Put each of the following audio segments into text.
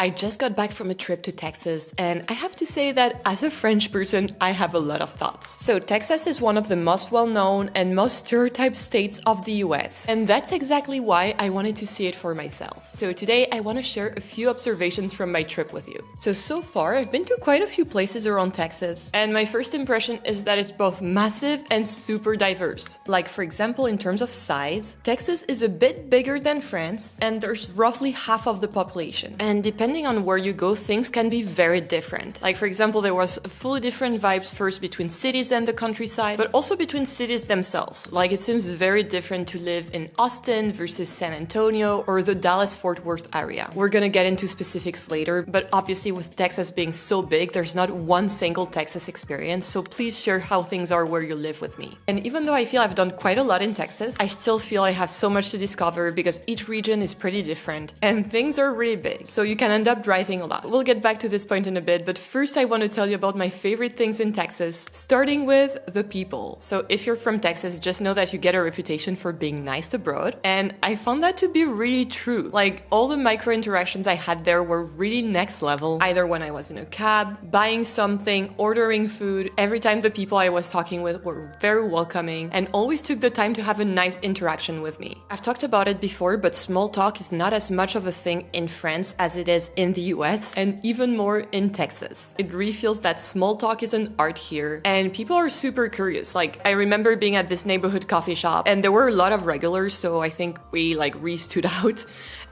I just got back from a trip to Texas, and I have to say that as a French person, I have a lot of thoughts. So Texas is one of the most well-known and most stereotyped states of the US, and that's exactly why I wanted to see it for myself. So today I want to share a few observations from my trip with you. So far I've been to quite a few places around Texas, and my first impression is that it's both massive and super diverse. Like for example, in terms of size, Texas is a bit bigger than France, and there's roughly half of the population. And depending on where you go, things can be very different. Like for example, there was fully different vibes first between cities and the countryside, but also between cities themselves. Like it seems very different to live in Austin versus San Antonio or the Dallas-Fort Worth area. We're gonna get into specifics later, but obviously with Texas being so big, there's not one single Texas experience, so please share how things are where you live with me. And even though I feel I've done quite a lot in Texas, I still feel I have so much to discover because each region is pretty different and things are really big, so you can end up driving a lot. We'll get back to this point in a bit, but first I want to tell you about my favorite things in Texas, starting with the people. So if you're from Texas, just know that you get a reputation for being nice abroad, and I found that to be really true. Like all the micro interactions I had there were really next level, either when I was in a cab, buying something, ordering food. Every time the people I was talking with were very welcoming and always took the time to have a nice interaction with me. I've talked about it before, but small talk is not as much of a thing in France as it is in the US, and even more in Texas. It really feels that small talk is an art here, and people are super curious. Like, I remember being at this neighborhood coffee shop, and there were a lot of regulars, so I think we really stood out,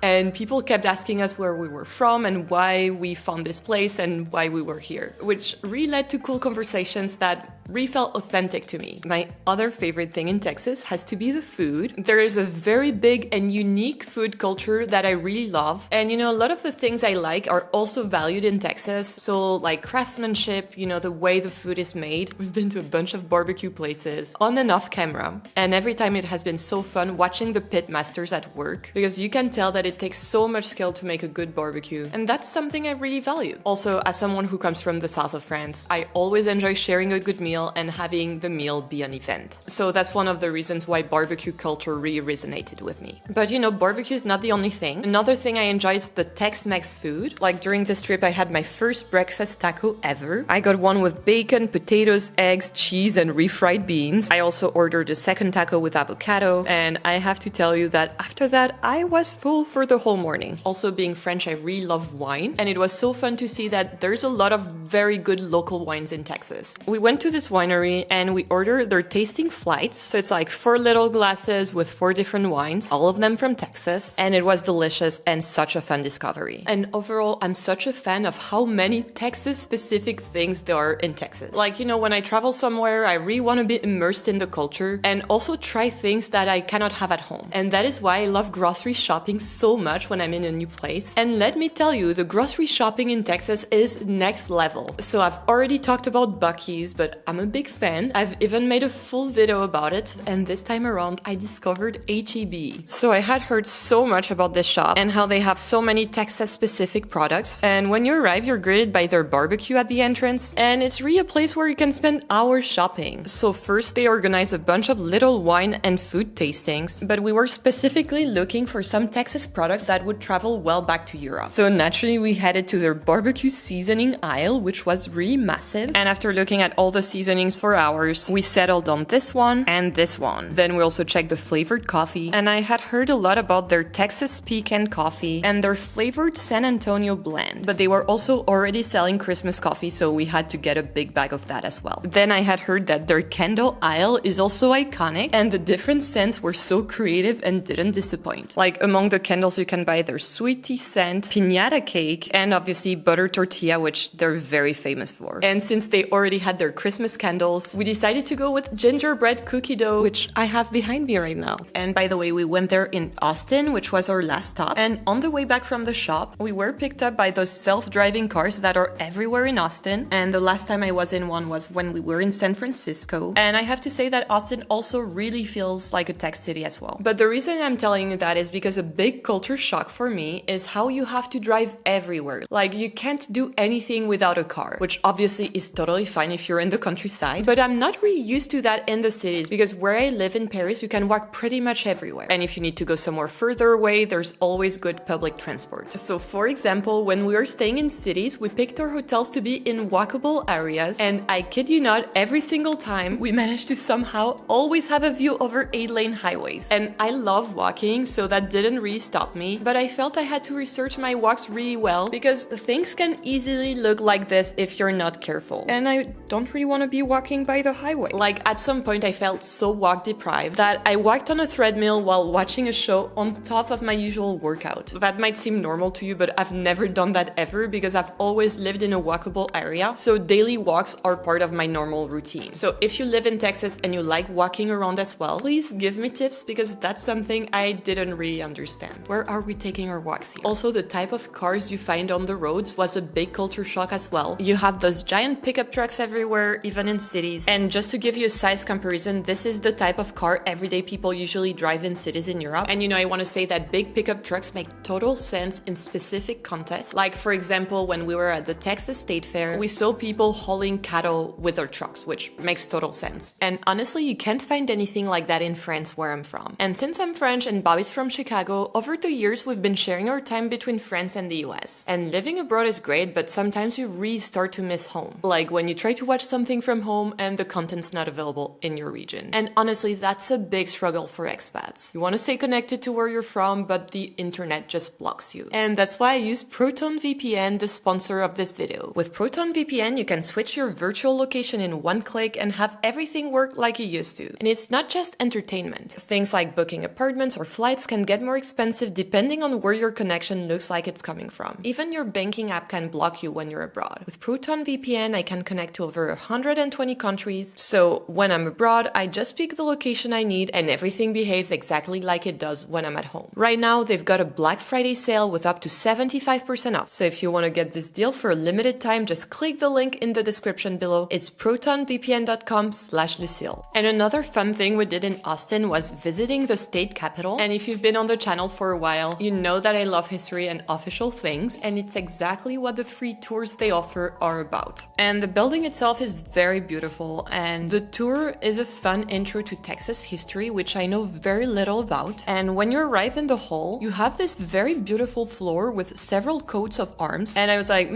and people kept asking us where we were from and why we found this place and why we were here, which really led to cool conversations that really felt authentic to me. My other favorite thing in Texas has to be the food. There is a very big and unique food culture that I really love. And a lot of the things I like are also valued in Texas. So like craftsmanship, the way the food is made. We've been to a bunch of barbecue places on and off camera. And every time it has been so fun watching the pit masters at work, because you can tell that it takes so much skill to make a good barbecue. And that's something I really value. Also, as someone who comes from the south of France, I always enjoy sharing a good meal and having the meal be an event. So that's one of the reasons why barbecue culture really resonated with me. But barbecue is not the only thing. Another thing I enjoy is the Tex-Mex food. Like during this trip, I had my first breakfast taco ever. I got one with bacon, potatoes, eggs, cheese, and refried beans. I also ordered a second taco with avocado, and I have to tell you that after that, I was full for the whole morning. Also, being French, I really love wine, and it was so fun to see that there's a lot of very good local wines in Texas. We went to this winery and we ordered their tasting flights. So it's like 4 little glasses with 4 different wines, all of them from Texas, and it was delicious and such a fun discovery. And overall, I'm such a fan of how many Texas-specific things there are in Texas. Like, when I travel somewhere, I really want to be immersed in the culture and also try things that I cannot have at home. And that is why I love grocery shopping so much when I'm in a new place. And let me tell you, the grocery shopping in Texas is next level. So I've already talked about Buc-ee's, but I'm a big fan. I've even made a full video about it, and this time around I discovered H-E-B. So I had heard so much about this shop and how they have so many Texas-specific products, and when you arrive you're greeted by their barbecue at the entrance, and it's really a place where you can spend hours shopping. So first they organized a bunch of little wine and food tastings, but we were specifically looking for some Texas products that would travel well back to Europe. So naturally we headed to their barbecue seasoning aisle, which was really massive, and after looking at all the seasonings for hours, we settled on this one and this one. Then we also checked the flavored coffee, and I had heard a lot about their Texas pecan coffee and their flavored San Antonio blend, but they were also already selling Christmas coffee, so we had to get a big bag of that as well. Then I had heard that their candle aisle is also iconic, and the different scents were so creative and didn't disappoint. Like among the candles you can buy their sweet tea scent, piñata cake, and obviously butter tortilla, which they're very famous for. And since they already had their Christmas candles, we decided to go with gingerbread cookie dough, which I have behind me right now. And by the way, we went there in Austin, which was our last stop. And on the way back from the shop, we were picked up by those self-driving cars that are everywhere in Austin. And the last time I was in one was when we were in San Francisco. And I have to say that Austin also really feels like a tech city as well. But the reason I'm telling you that is because a big culture shock for me is how you have to drive everywhere. Like, you can't do anything without a car, which obviously is totally fine if you're in the countryside, but I'm not really used to that in the cities because where I live in Paris, you can walk pretty much everywhere. And if you need to go somewhere further away, there's always good public transport. So for example, when we were staying in cities, we picked our hotels to be in walkable areas, and I kid you not, every single time we managed to somehow always have a view over 8-lane highways. And I love walking, so that didn't really stop me, but I felt I had to research my walks really well because things can easily look like this if you're not careful. And I don't really want to be walking by the highway. Like at some point I felt so walk deprived that I walked on a treadmill while watching a show on top of my usual workout. That might seem normal to you, but I've never done that ever because I've always lived in a walkable area, so daily walks are part of my normal routine. So if you live in Texas and you like walking around as well, please give me tips because that's something I didn't really understand. Where are we taking our walks here? Also, the type of cars you find on the roads was a big culture shock as well. You have those giant pickup trucks everywhere, even in cities. And just to give you a size comparison, this is the type of car everyday people usually drive in cities in Europe. And I want to say that big pickup trucks make total sense in specific contexts. Like for example, when we were at the Texas State Fair, we saw people hauling cattle with their trucks, which makes total sense. And honestly, you can't find anything like that in France where I'm from. And since I'm French and Bobby's from Chicago, over the years we've been sharing our time between France and the US. And living abroad is great, but sometimes you really start to miss home. Like when you try to watch something from home and the content's not available in your region. And honestly, that's a big struggle for expats. You want to stay connected to where you're from, but the internet just blocks you. And that's why I use Proton VPN, the sponsor of this video. With Proton VPN, you can switch your virtual location in one click and have everything work like you used to. And it's not just entertainment. Things like booking apartments or flights can get more expensive depending on where your connection looks like it's coming from. Even your banking app can block you when you're abroad. With Proton VPN, I can connect to over 120 countries. So when I'm abroad, I just pick the location I need and everything behaves exactly like it does when I'm at home. Right now, they've got a Black Friday sale with up to 75% off. So if you want to get this deal for a limited time, just click the link in the description below. It's protonvpn.com/Lucille. And another fun thing we did in Austin was visiting the state capitol. And if you've been on the channel for a while, you know that I love history and official things, and it's exactly what the free tours they offer are about. And the building itself is very beautiful, and the tour is a fun intro to Texas history, which I know very little about. And when you arrive in the hall, you have this very beautiful floor with several coats of arms, and I was like,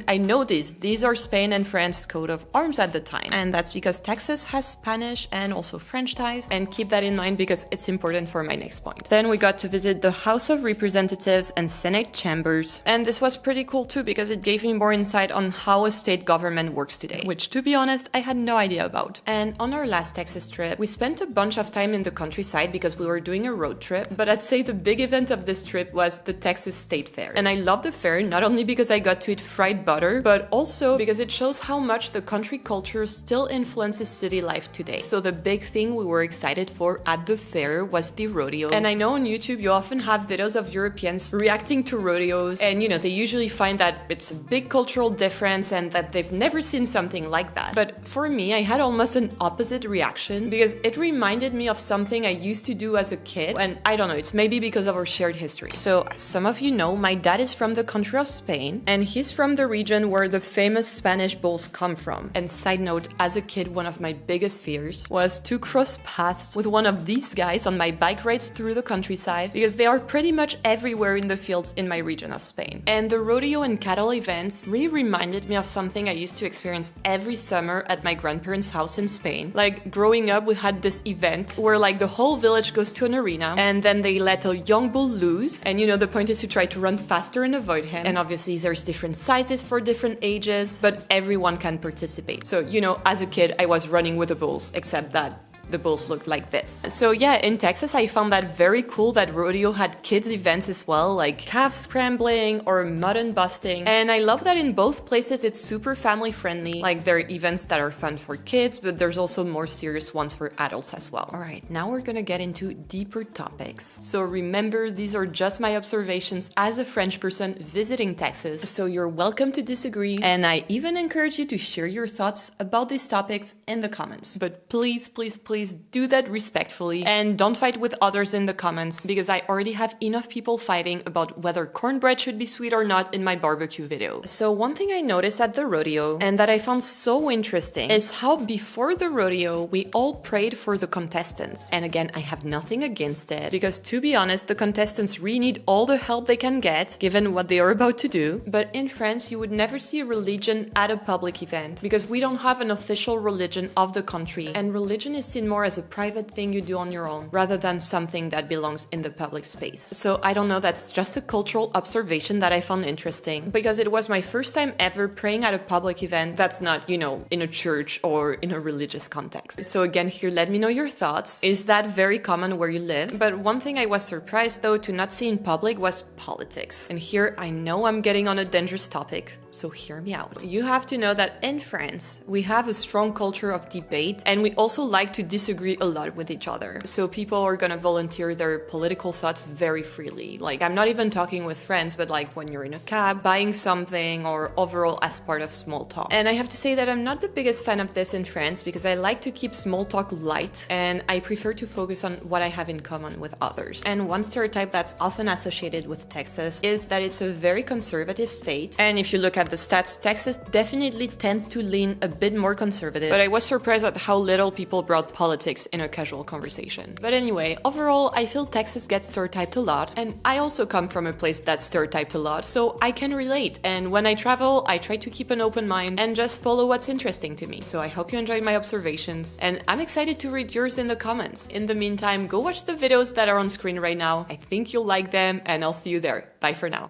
I know these are Spain and France coat of arms at the time. And that's because Texas has Spanish and also French ties, and keep that in mind because it's important for my next point. Then we got to visit the House of Representatives and Senate chambers, and this was pretty cool too because it gave me more insight on how a state government works today, which to be honest, I had no idea about. And on our last Texas trip, we spent a bunch of time in the countryside because we were doing a road trip, but I'd say the big event of this trip was the Texas State Fair. And I love the fair not only because I got to eat fried butter, but also because it shows how much the country culture still influences city life today. So the big thing we were excited for at the fair was the rodeo. And I know on YouTube you often have videos of Europeans reacting to rodeos, and they usually find that it's a big cultural difference and that they've never seen something like that. But for me, I had almost an opposite reaction because it reminded me of something I used to do as a kid, and I don't know, it's maybe because of our shared history. So as some of you know, my dad is from the country of Spain, and he's from the region where the famous Spanish bulls come from. And side note, as a kid, one of my biggest fears was to cross paths with one of these guys on my bike rides through the countryside, because they are pretty much everywhere in the fields in my region of Spain. And the rodeo and cattle events really reminded me of something I used to experience every summer at my grandparents' house in Spain. Like growing up, we had this event where like the whole village goes to an arena and then they let a young bull loose, and the point is to try to run faster and avoid him. And obviously there's different sizes for different ages, but everyone can participate. So as a kid I was running with the bulls, except that the bulls looked like this. So yeah, in Texas I found that very cool that rodeo had kids events as well, like calf scrambling or mutton busting. And I love that in both places it's super family friendly. Like there are events that are fun for kids, but there's also more serious ones for adults as well. Alright, now we're gonna get into deeper topics. So remember, these are just my observations as a French person visiting Texas, so you're welcome to disagree, and I even encourage you to share your thoughts about these topics in the comments. But please please do that respectfully and don't fight with others in the comments because I already have enough people fighting about whether cornbread should be sweet or not in my barbecue video. So one thing I noticed at the rodeo and that I found so interesting is how before the rodeo we all prayed for the contestants. And again, I have nothing against it because to be honest, the contestants really need all the help they can get given what they are about to do. But in France, you would never see a religion at a public event because we don't have an official religion of the country, and religion is seen more as a private thing you do on your own rather than something that belongs in the public space. So I don't know, that's just a cultural observation that I found interesting because it was my first time ever praying at a public event that's not, you know, in a church or in a religious context. So again, here, let me know your thoughts. Is that very common where you live? But one thing I was surprised though to not see in public was politics. And here I know I'm getting on a dangerous topic, so hear me out. You have to know that in France, we have a strong culture of debate and we also like to disagree a lot with each other. So people are gonna volunteer their political thoughts very freely. Like, I'm not even talking with friends, but like when you're in a cab, buying something, or overall as part of small talk. And I have to say that I'm not the biggest fan of this in France because I like to keep small talk light and I prefer to focus on what I have in common with others. And one stereotype that's often associated with Texas is that it's a very conservative state. And if you look at the stats, Texas definitely tends to lean a bit more conservative. But I was surprised at how little people brought politics in a casual conversation. But anyway, overall, I feel Texas gets stereotyped a lot. And I also come from a place that's stereotyped a lot, so I can relate. And when I travel, I try to keep an open mind and just follow what's interesting to me. So I hope you enjoyed my observations, and I'm excited to read yours in the comments. In the meantime, go watch the videos that are on screen right now. I think you'll like them, and I'll see you there. Bye for now.